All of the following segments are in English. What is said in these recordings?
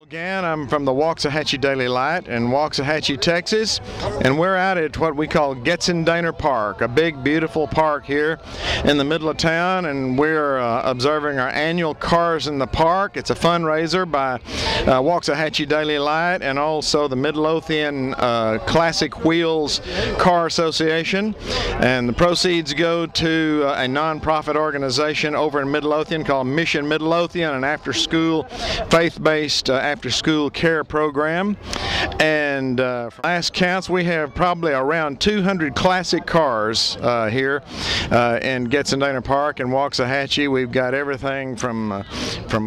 Again, I'm from the Waxahachie Daily Light in Waxahachie, Texas, and we're out at what we call Getzendaner Park, a big, beautiful park here in the middle of town, and we're observing our annual Cars in the Park. It's a fundraiser by Waxahachie Daily Light and also the Midlothian Classic Wheels Car Association, and the proceeds go to a non-profit organization over in Midlothian called Mission Midlothian, an after-school, faith-based after-school care program. And for last counts, we have probably around 200 classic cars here in Getzendaner Park in Waxahachie. We've got everything from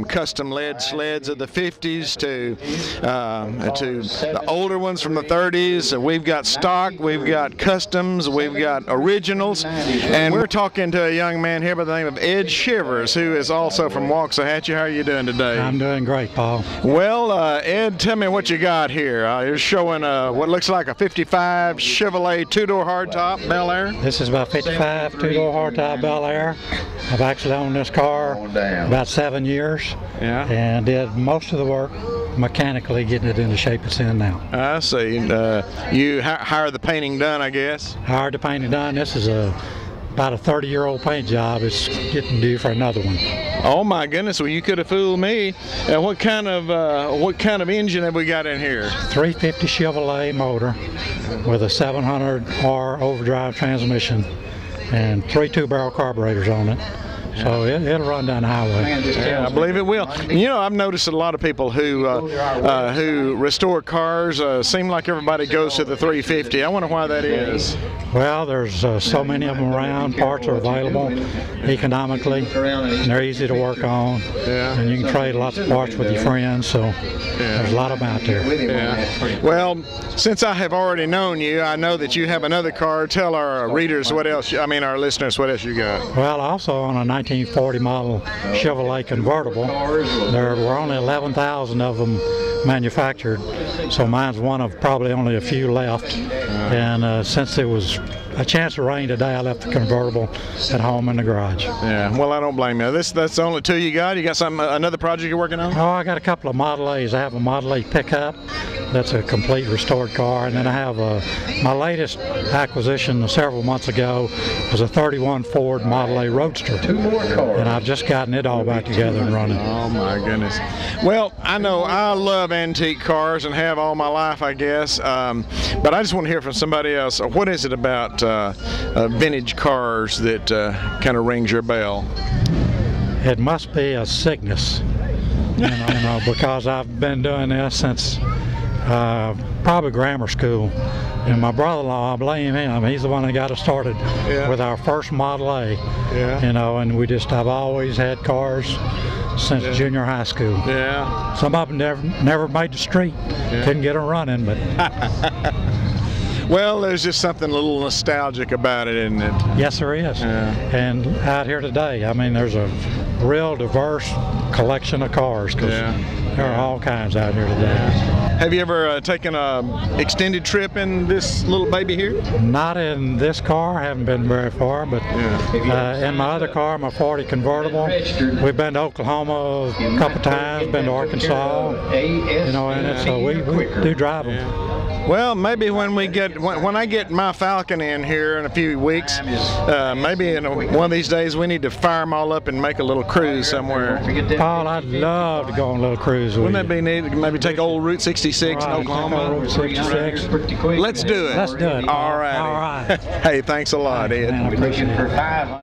custom lead sleds of the 50s to the older ones from the 30s. We've got stock, we've got customs, we've got originals, and we're talking to a young man here by the name of Ed Shivers, who is also from Waxahachie. How are you doing today? I'm doing great, Paul. Well, Ed, tell me what you got here. You're showing what looks like a 55 Chevrolet two-door hardtop Bel Air. This is about 55 two-door hardtop Bel Air. I've actually owned this car about 7 years, and did most of the work mechanically getting it in the shape it's in now. I see. You hired the painting done, I guess? Hired the painting done. This is about a 30-year-old paint job. It's getting due for another one. Oh my goodness! Well, you could have fooled me. What kind of engine have we got in here? 350 Chevrolet motor with a 700R overdrive transmission and 3 two-barrel carburetors on it. So it'll run down the highway. Yeah, I believe it will. You know, I've noticed a lot of people who restore cars seem like everybody goes to the 350. I wonder why that is. Well, there's so many of them around. Parts are available economically, and they're easy to work on. And you can trade lots of parts with your friends, so there's a lot of them out there. Well, since I have already known you, I know that you have another car. Tell our readers what else, our listeners, what else you got. Well, also on a 1940 model Chevrolet convertible. There were only 11,000 of them manufactured, so mine's one of probably only a few left. And since it was a chance of rain today, I left the convertible at home in the garage. Yeah, well, I don't blame you. That's the only two you got? You got another project you're working on? Oh, I got a couple of Model A's. I have a Model A pickup. That's a complete restored car. And then I have my latest acquisition several months ago was a 31 Ford Model A Roadster. And I've just gotten it all back together and running. Oh my goodness. Well, I know I love antique cars and have all my life, I guess. But I just want to hear from somebody else. What is it about vintage cars that kind of rings your bell? It must be a sickness, you know, because I've been doing this since probably grammar school. And my brother-in-law, I blame him. He's the one that got us started with our first Model A. You know, and I've always had cars since junior high school. Some of them never made the street. Couldn't get them running, but. Well, there's just something a little nostalgic about it, isn't it? Yes, there is. And out here today, I mean, there's a real diverse collection of cars, because there are all kinds out here today. Have you ever taken an extended trip in this little baby here? Not in this car. I haven't been very far, but in my other car, my 40 convertible, we've been to Oklahoma a couple times, been to Arkansas, you know, in it, so we do drive them. Well, maybe when I get my Falcon in here in a few weeks, maybe in one of these days we need to fire them all up and make a little cruise somewhere. Paul, I'd love to go on a little cruise with you. Wouldn't that be neat? Maybe take old Route 66 in Oklahoma. Route 66. Let's do it. Let's do it. All right. All right. Hey, thanks a lot, Ed. Man, I appreciate it.